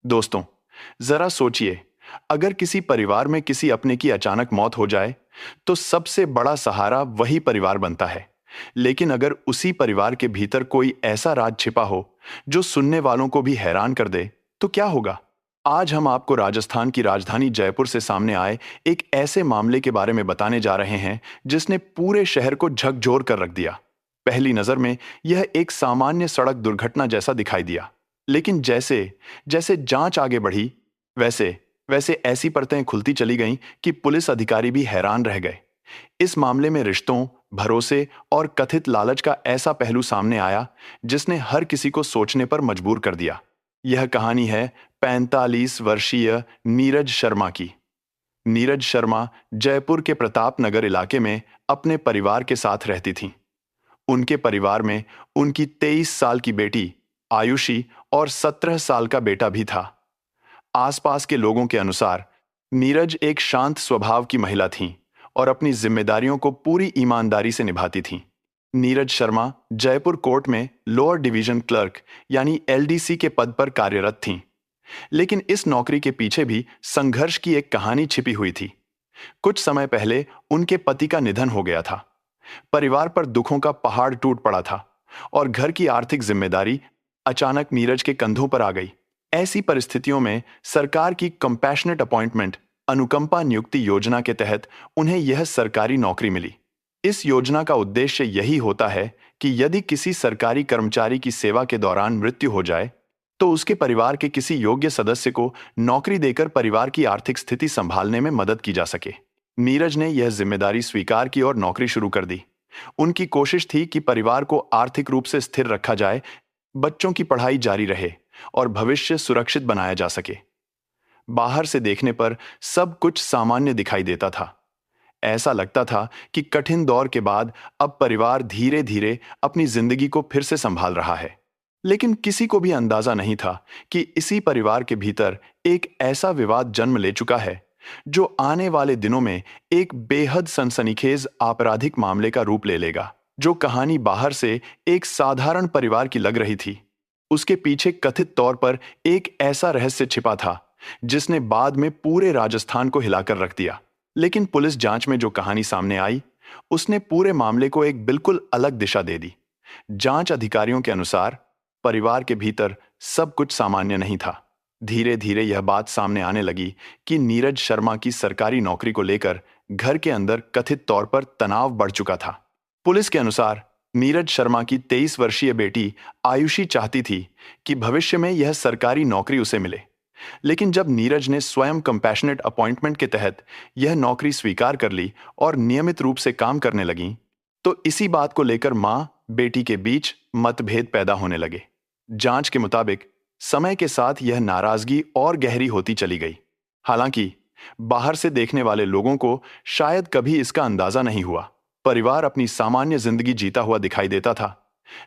दोस्तों, जरा सोचिए, अगर किसी परिवार में किसी अपने की अचानक मौत हो जाए, तो सबसे बड़ा सहारा वही परिवार बनता है। लेकिन अगर उसी परिवार के भीतर कोई ऐसा राज छिपा हो, जो सुनने वालों को भी हैरान कर दे, तो क्या होगा? आज हम आपको राजस्थान की राजधानी जयपुर से सामने आए एक ऐसे मामले के बारे में बताने जा रहे हैं, जिसने पूरे शहर को झकझोर कर रख दिया। पहली नजर में यह एक सामान्य सड़क दुर्घटना जैसा दिखाई दिया, लेकिन जैसे जैसे जांच आगे बढ़ी, वैसे वैसे ऐसी परतें खुलती चली गईं कि पुलिस अधिकारी भी हैरान रह गए। इस मामले में रिश्तों, भरोसे और कथित लालच का ऐसा पहलू सामने आया, जिसने हर किसी को सोचने पर मजबूर कर दिया। यह कहानी है 45 वर्षीय नीरज शर्मा की। नीरज शर्मा जयपुर के प्रताप नगर इलाके में अपने परिवार के साथ रहती थीं। उनके परिवार में उनकी 23 साल की बेटी आयुषी और 17 साल का बेटा भी था। आसपास के लोगों के अनुसार नीरज एक शांत स्वभाव की महिला थीं और अपनी जिम्मेदारियों को पूरी ईमानदारी से निभाती थीं। नीरज शर्मा जयपुर कोर्ट में लोअर डिवीजन क्लर्क यानी एलडीसी के पद पर कार्यरत थीं। लेकिन इस नौकरी के पीछे भी संघर्ष की एक कहानी छिपी हुई थी। कुछ समय पहले उनके पति का निधन हो गया था। परिवार पर दुखों का पहाड़ टूट पड़ा था और घर की आर्थिक जिम्मेदारी अचानक नीरज के कंधों पर आ गई। ऐसी परिस्थितियों में सरकार की कंपैशनेट अपॉइंटमेंट अनुकंपा नियुक्ति योजना के तहत उन्हें यह सरकारी नौकरी मिली। इस योजना का उद्देश्य यही होता है कि यदि किसी सरकारी कर्मचारी की सेवा के दौरान मृत्यु हो जाए, तो उसके परिवार के किसी योग्य सदस्य को नौकरी देकर परिवार की आर्थिक स्थिति संभालने में मदद की जा सके। नीरज ने यह जिम्मेदारी स्वीकार की और नौकरी शुरू कर दी। उनकी कोशिश थी कि परिवार को आर्थिक रूप से स्थिर रखा जाए, बच्चों की पढ़ाई जारी रहे और भविष्य सुरक्षित बनाया जा सके। बाहर से देखने पर सब कुछ सामान्य दिखाई देता था। ऐसा लगता था कि कठिन दौर के बाद अब परिवार धीरे धीरे अपनी जिंदगी को फिर से संभाल रहा है। लेकिन किसी को भी अंदाजा नहीं था कि इसी परिवार के भीतर एक ऐसा विवाद जन्म ले चुका है, जो आने वाले दिनों में एक बेहद सनसनीखेज आपराधिक मामले का रूप ले लेगा। जो कहानी बाहर से एक साधारण परिवार की लग रही थी, उसके पीछे कथित तौर पर एक ऐसा रहस्य छिपा था, जिसने बाद में पूरे राजस्थान को हिलाकर रख दिया। लेकिन पुलिस जांच में जो कहानी सामने आई, उसने पूरे मामले को एक बिल्कुल अलग दिशा दे दी। जांच अधिकारियों के अनुसार परिवार के भीतर सब कुछ सामान्य नहीं था। धीरे धीरे यह बात सामने आने लगी कि नीरज शर्मा की सरकारी नौकरी को लेकर घर के अंदर कथित तौर पर तनाव बढ़ चुका था। पुलिस के अनुसार नीरज शर्मा की 23 वर्षीय बेटी आयुषी चाहती थी कि भविष्य में यह सरकारी नौकरी उसे मिले। लेकिन जब नीरज ने स्वयं कंपैशनेट अपॉइंटमेंट के तहत यह नौकरी स्वीकार कर ली और नियमित रूप से काम करने लगी, तो इसी बात को लेकर मां बेटी के बीच मतभेद पैदा होने लगे। जांच के मुताबिक समय के साथ यह नाराजगी और गहरी होती चली गई। हालांकि बाहर से देखने वाले लोगों को शायद कभी इसका अंदाजा नहीं हुआ। परिवार अपनी सामान्य जिंदगी जीता हुआ दिखाई देता था,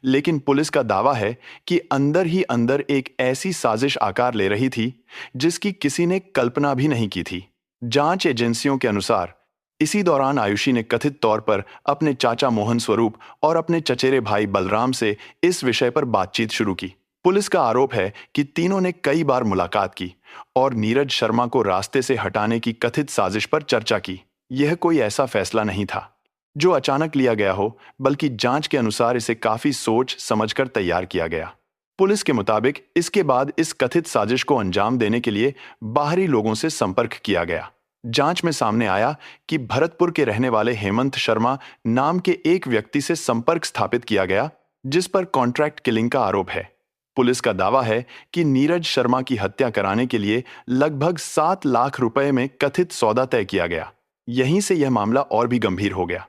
लेकिन पुलिस का दावा है कि अंदर ही अंदर एक ऐसी साजिश आकार ले रही थी, जिसकी किसी ने कल्पना भी नहीं की थी। जांच एजेंसियों के अनुसार इसी दौरान आयुषी ने कथित तौर पर अपने चाचा मोहन स्वरूप और अपने चचेरे भाई बलराम से इस विषय पर बातचीत शुरू की। पुलिस का आरोप है कि तीनों ने कई बार मुलाकात की और नीरज शर्मा को रास्ते से हटाने की कथित साजिश पर चर्चा की। यह कोई ऐसा फैसला नहीं था जो अचानक लिया गया हो, बल्कि जांच के अनुसार इसे काफी सोच समझकर तैयार किया गया। पुलिस के मुताबिक इसके बाद इस कथित साजिश को अंजाम देने के लिए बाहरी लोगों से संपर्क किया गया। जांच में सामने आया कि भरतपुर के रहने वाले हेमंत शर्मा नाम के एक व्यक्ति से संपर्क स्थापित किया गया, जिस पर कॉन्ट्रैक्ट किलिंग का आरोप है। पुलिस का दावा है कि नीरज शर्मा की हत्या कराने के लिए लगभग 7 लाख रुपए में कथित सौदा तय किया गया। यहीं से यह मामला और भी गंभीर हो गया।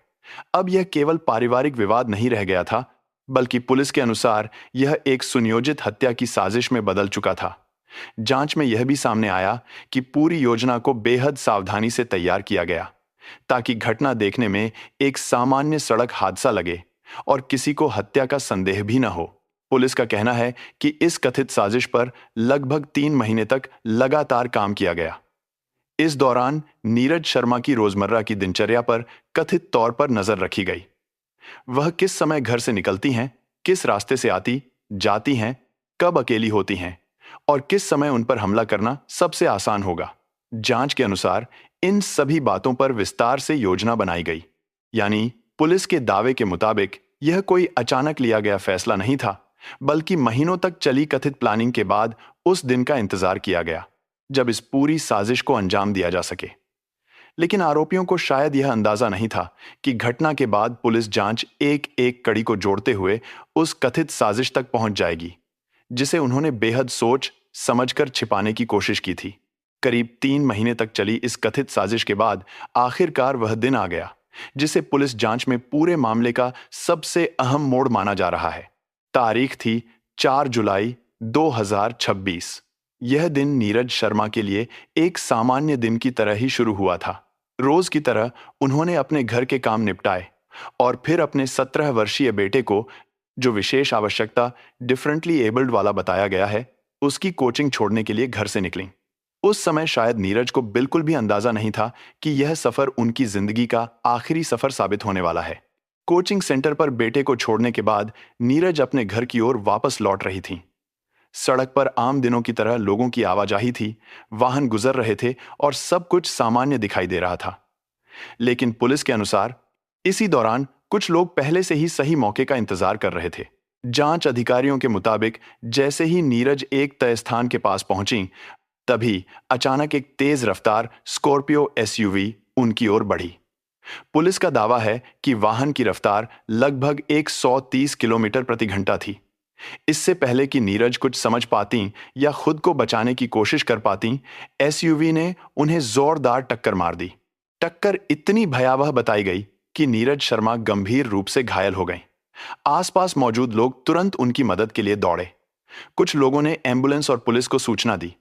अब यह केवल पारिवारिक विवाद नहीं रह गया था, बल्कि पुलिस के अनुसार यह एक सुनियोजित हत्या की साजिश में बदल चुका था। जांच में यह भी सामने आया कि पूरी योजना को बेहद सावधानी से तैयार किया गया, ताकि घटना देखने में एक सामान्य सड़क हादसा लगे और किसी को हत्या का संदेह भी न हो। पुलिस का कहना है कि इस कथित साजिश पर लगभग 3 महीने तक लगातार काम किया गया। इस दौरान नीरज शर्मा की रोजमर्रा की दिनचर्या पर कथित तौर पर नजर रखी गई। वह किस समय घर से निकलती हैं, किस रास्ते से आती जाती हैं, कब अकेली होती हैं और किस समय उन पर हमला करना सबसे आसान होगा। जांच के अनुसार इन सभी बातों पर विस्तार से योजना बनाई गई। यानी पुलिस के दावे के मुताबिक यह कोई अचानक लिया गया फैसला नहीं था, बल्कि महीनों तक चली कथित प्लानिंग के बाद उस दिन का इंतजार किया गया जब इस पूरी साजिश को अंजाम दिया जा सके। लेकिन आरोपियों को शायद यह अंदाजा नहीं था कि घटना के बाद पुलिस जांच एक एक कड़ी को जोड़ते हुए उस कथित साजिश तक पहुंच जाएगी, जिसे उन्होंने बेहद सोच समझकर छिपाने की कोशिश की थी। करीब 3 महीने तक चली इस कथित साजिश के बाद आखिरकार वह दिन आ गया जिसे पुलिस जांच में पूरे मामले का सबसे अहम मोड़ माना जा रहा है। तारीख थी 4 जुलाई 2026। यह दिन नीरज शर्मा के लिए एक सामान्य दिन की तरह ही शुरू हुआ था। रोज की तरह उन्होंने अपने घर के काम निपटाए और फिर अपने 17 वर्षीय बेटे को, जो विशेष आवश्यकता डिफरेंटली एबल्ड वाला बताया गया है, उसकी कोचिंग छोड़ने के लिए घर से निकलीं। उस समय शायद नीरज को बिल्कुल भी अंदाजा नहीं था कि यह सफर उनकी जिंदगी का आखिरी सफर साबित होने वाला है। कोचिंग सेंटर पर बेटे को छोड़ने के बाद नीरज अपने घर की ओर वापस लौट रही थी। सड़क पर आम दिनों की तरह लोगों की आवाजाही थी, वाहन गुजर रहे थे और सब कुछ सामान्य दिखाई दे रहा था। लेकिन पुलिस के अनुसार इसी दौरान कुछ लोग पहले से ही सही मौके का इंतजार कर रहे थे। जांच अधिकारियों के मुताबिक जैसे ही नीरज एक तय स्थान के पास पहुंची, तभी अचानक एक तेज रफ्तार स्कॉर्पियो एसयूवी उनकी ओर बढ़ी। पुलिस का दावा है कि वाहन की रफ्तार लगभग 130 किलोमीटर प्रति घंटा थी। इससे पहले कि नीरज कुछ समझ पाती या खुद को बचाने की कोशिश कर पाती, एसयूवी ने उन्हें जोरदार टक्कर मार दी। टक्कर इतनी भयावह बताई गई कि नीरज शर्मा गंभीर रूप से घायल हो गए। आसपास मौजूद लोग तुरंत उनकी मदद के लिए दौड़े। कुछ लोगों ने एम्बुलेंस और पुलिस को सूचना दी,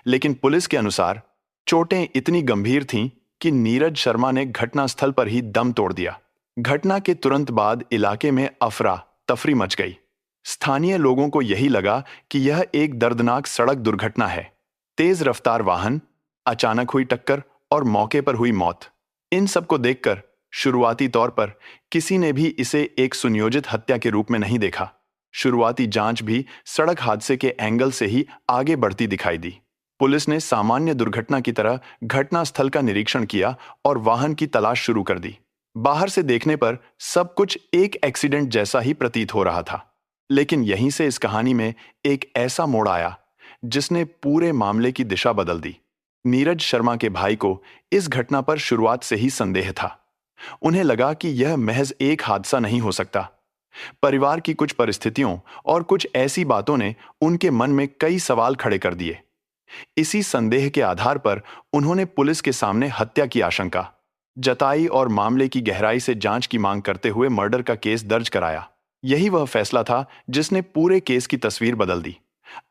लेकिन पुलिस के अनुसार चोटें इतनी गंभीर थीं कि नीरज शर्मा ने घटनास्थल पर ही दम तोड़ दिया। घटना के तुरंत बाद इलाके में अफरा तफरी मच गई। स्थानीय लोगों को यही लगा कि यह एक दर्दनाक सड़क दुर्घटना है। तेज रफ्तार वाहन, अचानक हुई टक्कर और मौके पर हुई मौत, इन सब को देखकर शुरुआती तौर पर किसी ने भी इसे एक सुनियोजित हत्या के रूप में नहीं देखा। शुरुआती जांच भी सड़क हादसे के एंगल से ही आगे बढ़ती दिखाई दी। पुलिस ने सामान्य दुर्घटना की तरह घटनास्थल का निरीक्षण किया और वाहन की तलाश शुरू कर दी। बाहर से देखने पर सब कुछ एक एक्सीडेंट जैसा ही प्रतीत हो रहा था। लेकिन यहीं से इस कहानी में एक ऐसा मोड़ आया जिसने पूरे मामले की दिशा बदल दी। नीरज शर्मा के भाई को इस घटना पर शुरुआत से ही संदेह था। उन्हें लगा कि यह महज एक हादसा नहीं हो सकता। परिवार की कुछ परिस्थितियों और कुछ ऐसी बातों ने उनके मन में कई सवाल खड़े कर दिए। इसी संदेह के आधार पर उन्होंने पुलिस के सामने हत्या की आशंका जताई और मामले की गहराई से जांच की मांग करते हुए मर्डर का केस दर्ज कराया। यही वह फैसला था जिसने पूरे केस की तस्वीर बदल दी।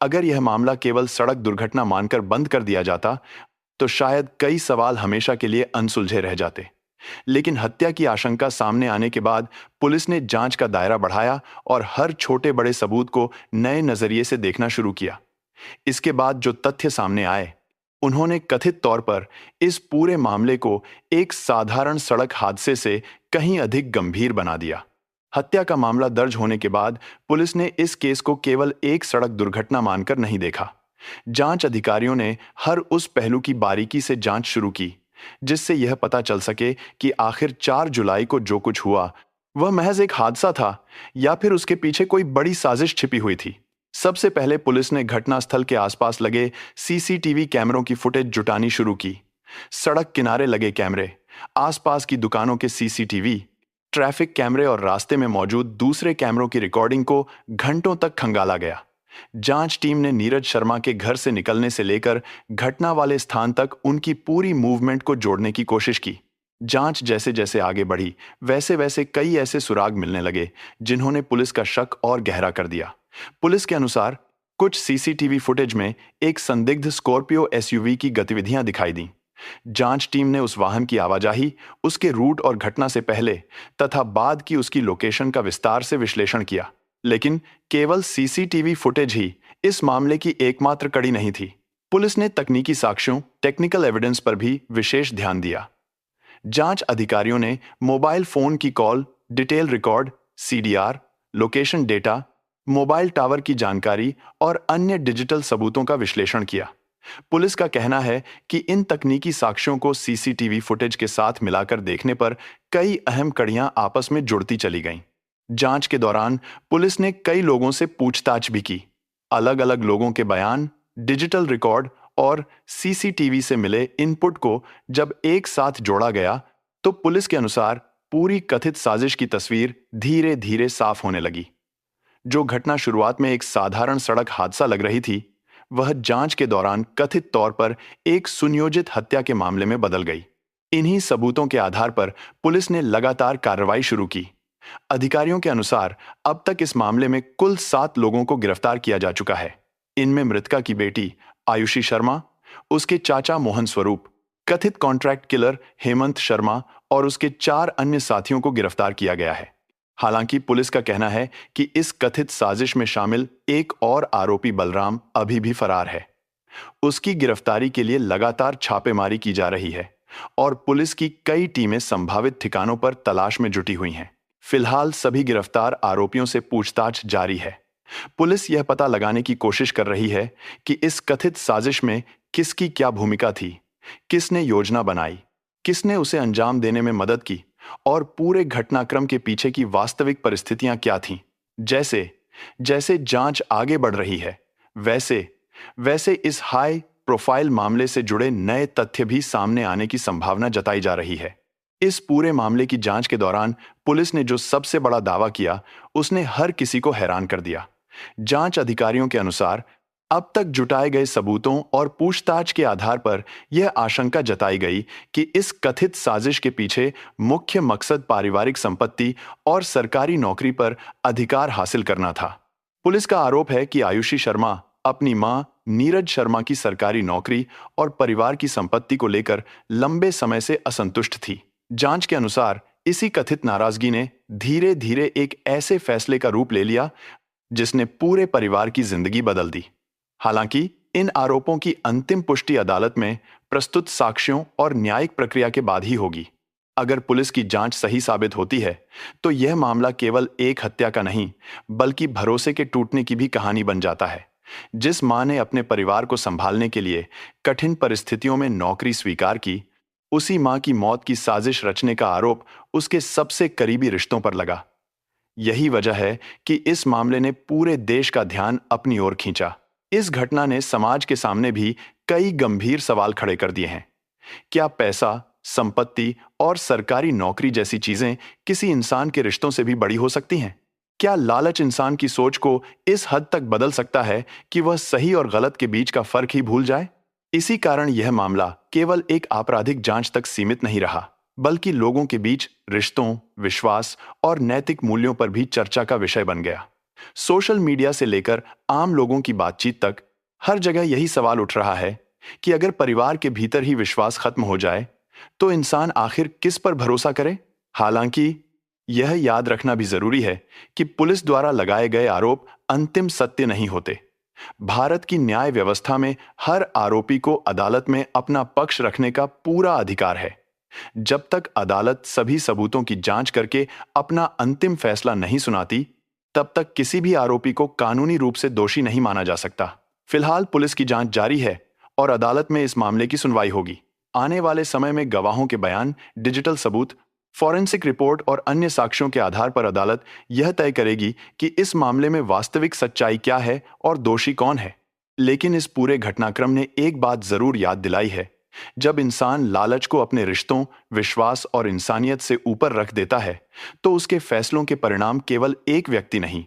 अगर यह मामला केवल सड़क दुर्घटना मानकर बंद कर दिया जाता, तो शायद कई सवाल हमेशा के लिए अनसुलझे रह जाते। लेकिन हत्या की आशंका सामने आने के बाद पुलिस ने जांच का दायरा बढ़ाया और हर छोटे बड़े सबूत को नए नजरिए से देखना शुरू किया। इसके बाद जो तथ्य सामने आए, उन्होंने कथित तौर पर इस पूरे मामले को एक साधारण सड़क हादसे से कहीं अधिक गंभीर बना दिया। हत्या का मामला दर्ज होने के बाद पुलिस ने इस केस को केवल एक सड़क दुर्घटना मानकर नहीं देखा। जांच अधिकारियों ने हर उस पहलू की बारीकी से जांच शुरू की जिससे यह पता चल सके कि आखिर 4 जुलाई को जो कुछ हुआ वह महज एक हादसा था या फिर उसके पीछे कोई बड़ी साजिश छिपी हुई थी। सबसे पहले पुलिस ने घटनास्थल के आसपास लगे सीसीटीवी कैमरों की फुटेज जुटानी शुरू की। सड़क किनारे लगे कैमरे, आसपास की दुकानों के सीसीटीवी, ट्रैफिक कैमरे और रास्ते में मौजूद दूसरे कैमरों की रिकॉर्डिंग को घंटों तक खंगाला गया। जांच टीम ने नीरज शर्मा के घर से निकलने से लेकर घटना वाले स्थान तक उनकी पूरी मूवमेंट को जोड़ने की कोशिश की। जांच जैसे जैसे आगे बढ़ी, वैसे वैसे कई ऐसे सुराग मिलने लगे जिन्होंने पुलिस का शक और गहरा कर दिया। पुलिस के अनुसार कुछ सीसीटीवी फुटेज में एक संदिग्ध स्कॉर्पियो एसयूवी की गतिविधियां दिखाई दी। जांच टीम ने उस वाहन की आवाजाही, उसके रूट और घटना से पहले तथा बाद की उसकी लोकेशन का विस्तार से विश्लेषण किया। लेकिन केवल सीसीटीवी फुटेज ही इस मामले की एकमात्र कड़ी नहीं थी। पुलिस ने तकनीकी साक्ष्यों, टेक्निकल एविडेंस पर भी विशेष ध्यान दिया। जांच अधिकारियों ने मोबाइल फोन की call, detail record, CDR, location data, mobile tower की जानकारी और अन्य डिजिटल सबूतों का विश्लेषण किया। पुलिस का कहना है कि इन तकनीकी साक्ष्यों को सीसीटीवी फुटेज के साथ मिलाकर देखने पर कई अहम कड़ियां आपस में जुड़ती चली गईं। जांच के दौरान पुलिस ने कई लोगों से पूछताछ भी की। अलग अलग लोगों के बयान, डिजिटल रिकॉर्ड और सीसीटीवी से मिले इनपुट को जब एक साथ जोड़ा गया तो पुलिस के अनुसार पूरी कथित साजिश की तस्वीर धीरे धीरे साफ होने लगी। जो घटना शुरुआत में एक साधारण सड़क हादसा लग रही थी, वह जांच के दौरान कथित तौर पर एक सुनियोजित हत्या के मामले में बदल गई। इन्हीं सबूतों के आधार पर पुलिस ने लगातार कार्रवाई शुरू की। अधिकारियों के अनुसार अब तक इस मामले में कुल 7 लोगों को गिरफ्तार किया जा चुका है। इनमें मृतका की बेटी आयुषी शर्मा, उसके चाचा मोहन स्वरूप, कथित कॉन्ट्रैक्ट किलर हेमंत शर्मा और उसके 4 अन्य साथियों को गिरफ्तार किया गया है। हालांकि पुलिस का कहना है कि इस कथित साजिश में शामिल एक और आरोपी बलराम अभी भी फरार है। उसकी गिरफ्तारी के लिए लगातार छापेमारी की जा रही है और पुलिस की कई टीमें संभावित ठिकानों पर तलाश में जुटी हुई हैं। फिलहाल सभी गिरफ्तार आरोपियों से पूछताछ जारी है। पुलिस यह पता लगाने की कोशिश कर रही है कि इस कथित साजिश में किसकी क्या भूमिका थी, किसने योजना बनाई, किसने उसे अंजाम देने में मदद की और पूरे घटनाक्रम के पीछे की वास्तविक परिस्थितियां क्या थीं। जैसे जैसे जांच आगे बढ़ रही है, वैसे वैसे इस हाई प्रोफाइल मामले से जुड़े नए तथ्य भी सामने आने की संभावना जताई जा रही है। इस पूरे मामले की जांच के दौरान पुलिस ने जो सबसे बड़ा दावा किया, उसने हर किसी को हैरान कर दिया। जांच अधिकारियों के अनुसार अब तक जुटाए गए सबूतों और पूछताछ के आधार पर यह आशंका जताई गई कि इस कथित साजिश के पीछे मुख्य मकसद पारिवारिक संपत्ति और सरकारी नौकरी पर अधिकार हासिल करना था। पुलिस का आरोप है कि आयुषी शर्मा अपनी मां नीरज शर्मा की सरकारी नौकरी और परिवार की संपत्ति को लेकर लंबे समय से असंतुष्ट थी। जांच के अनुसार इसी कथित नाराजगी ने धीरे धीरे एक ऐसे फैसले का रूप ले लिया जिसने पूरे परिवार की जिंदगी बदल दी। हालांकि इन आरोपों की अंतिम पुष्टि अदालत में प्रस्तुत साक्ष्यों और न्यायिक प्रक्रिया के बाद ही होगी। अगर पुलिस की जांच सही साबित होती है तो यह मामला केवल एक हत्या का नहीं, बल्कि भरोसे के टूटने की भी कहानी बन जाता है। जिस मां ने अपने परिवार को संभालने के लिए कठिन परिस्थितियों में नौकरी स्वीकार की, उसी मां की मौत की साजिश रचने का आरोप उसके सबसे करीबी रिश्तों पर लगा। यही वजह है कि इस मामले ने पूरे देश का ध्यान अपनी ओर खींचा। इस घटना ने समाज के सामने भी कई गंभीर सवाल खड़े कर दिए हैं। क्या पैसा, संपत्ति और सरकारी नौकरी जैसी चीजें किसी इंसान के रिश्तों से भी बड़ी हो सकती हैं? क्या लालच इंसान की सोच को इस हद तक बदल सकता है कि वह सही और गलत के बीच का फर्क ही भूल जाए? इसी कारण यह मामला केवल एक आपराधिक जांच तक सीमित नहीं रहा, बल्कि लोगों के बीच रिश्तों, विश्वास और नैतिक मूल्यों पर भी चर्चा का विषय बन गया। सोशल मीडिया से लेकर आम लोगों की बातचीत तक हर जगह यही सवाल उठ रहा है कि अगर परिवार के भीतर ही विश्वास खत्म हो जाए तो इंसान आखिर किस पर भरोसा करे? हालांकि यह याद रखना भी जरूरी है कि पुलिस द्वारा लगाए गए आरोप अंतिम सत्य नहीं होते। भारत की न्याय व्यवस्था में हर आरोपी को अदालत में अपना पक्ष रखने का पूरा अधिकार है। जब तक अदालत सभी सबूतों की जांच करके अपना अंतिम फैसला नहीं सुनाती, तब तक किसी भी आरोपी को कानूनी रूप से दोषी नहीं माना जा सकता। फिलहाल पुलिस की जांच जारी है और अदालत में इस मामले की सुनवाई होगी। आने वाले समय में गवाहों के बयान, डिजिटल सबूत, फॉरेंसिक रिपोर्ट और अन्य साक्ष्यों के आधार पर अदालत यह तय करेगी कि इस मामले में वास्तविक सच्चाई क्या है और दोषी कौन है। लेकिन इस पूरे घटनाक्रम ने एक बात जरूर याद दिलाई है, जब इंसान लालच को अपने रिश्तों, विश्वास और इंसानियत से ऊपर रख देता है, तो उसके फैसलों के परिणाम केवल एक व्यक्ति नहीं,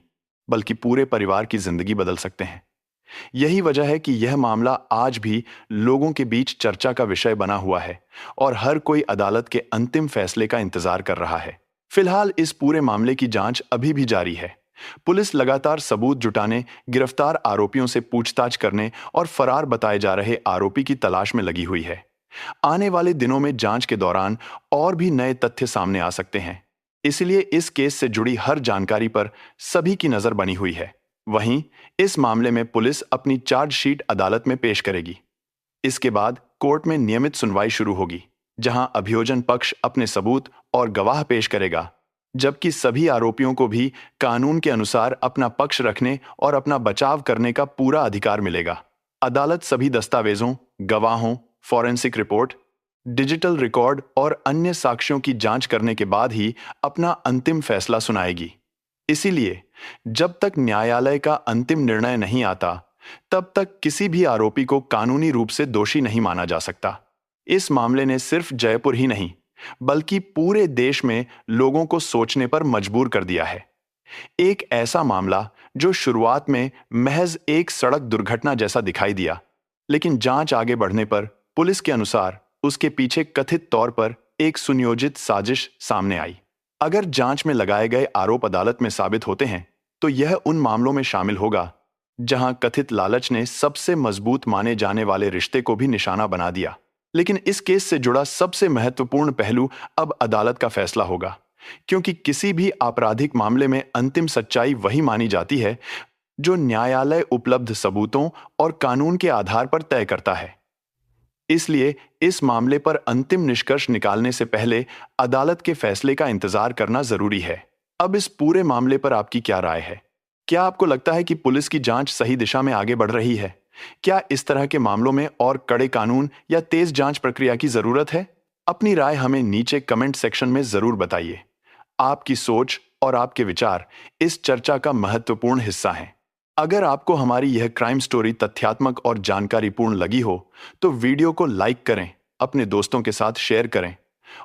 बल्कि पूरे परिवार की जिंदगी बदल सकते हैं। यही वजह है कि यह मामला आज भी लोगों के बीच चर्चा का विषय बना हुआ है और हर कोई अदालत के अंतिम फैसले का इंतजार कर रहा है। फिलहाल इस पूरे मामले की जांच अभी भी जारी है। पुलिस लगातार सबूत जुटाने, गिरफ्तार आरोपियों से पूछताछ करने और फरार बताए जा रहे आरोपी की तलाश में लगी हुई है। आने वाले दिनों में जांच के दौरान और भी नए तथ्य सामने आ सकते हैं। इसलिए इस केस से जुड़ी हर जानकारी पर सभी की नजर बनी हुई है। वहीं इस मामले में पुलिस अपनी चार्जशीट अदालत में पेश करेगी। इसके बाद कोर्ट में नियमित सुनवाई शुरू होगी, जहां अभियोजन पक्ष अपने सबूत और गवाह पेश करेगा। जबकि सभी आरोपियों को भी कानून के अनुसार अपना पक्ष रखने और अपना बचाव करने का पूरा अधिकार मिलेगा। अदालत सभी दस्तावेजों, गवाहों, फॉरेंसिक रिपोर्ट, डिजिटल रिकॉर्ड और अन्य साक्ष्यों की जांच करने के बाद ही अपना अंतिम फैसला सुनाएगी। इसीलिए जब तक न्यायालय का अंतिम निर्णय नहीं आता, तब तक किसी भी आरोपी को कानूनी रूप से दोषी नहीं माना जा सकता। इस मामले ने सिर्फ जयपुर ही नहीं, बल्कि पूरे देश में लोगों को सोचने पर मजबूर कर दिया है। एक ऐसा मामला जो शुरुआत में महज एक सड़क दुर्घटना जैसा दिखाई दिया, लेकिन जांच आगे बढ़ने पर पुलिस के अनुसार उसके पीछे कथित तौर पर एक सुनियोजित साजिश सामने आई। अगर जांच में लगाए गए आरोप अदालत में साबित होते हैं, तो यह उन मामलों में शामिल होगा जहां कथित लालच ने सबसे मजबूत माने जाने वाले रिश्ते को भी निशाना बना दिया। लेकिन इस केस से जुड़ा सबसे महत्वपूर्ण पहलू अब अदालत का फैसला होगा, क्योंकि किसी भी आपराधिक मामले में अंतिम सच्चाई वही मानी जाती है जो न्यायालय उपलब्ध सबूतों और कानून के आधार पर तय करता है। इसलिए इस मामले पर अंतिम निष्कर्ष निकालने से पहले अदालत के फैसले का इंतजार करना जरूरी है। अब इस पूरे मामले पर आपकी क्या राय है? क्या आपको लगता है कि पुलिस की जांच सही दिशा में आगे बढ़ रही है? क्या इस तरह के मामलों में और कड़े कानून या तेज जांच प्रक्रिया की जरूरत है? अपनी राय हमें नीचे कमेंट सेक्शन में जरूर बताइए। आपकी सोच और आपके विचार इस चर्चा का महत्वपूर्ण हिस्सा हैं। अगर आपको हमारी यह क्राइम स्टोरी तथ्यात्मक और जानकारीपूर्ण लगी हो, तो वीडियो को लाइक करें, अपने दोस्तों के साथ शेयर करें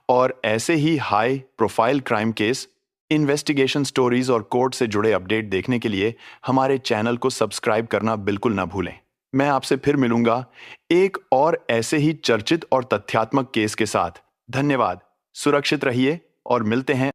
और ऐसे ही high profile crime case, investigation stories और कोर्ट से जुड़े अपडेट देखने के लिए हमारे चैनल को सब्सक्राइब करना बिल्कुल ना भूलें। मैं आपसे फिर मिलूंगा एक और ऐसे ही चर्चित और तथ्यात्मक केस के साथ। धन्यवाद, सुरक्षित रहिए और मिलते हैं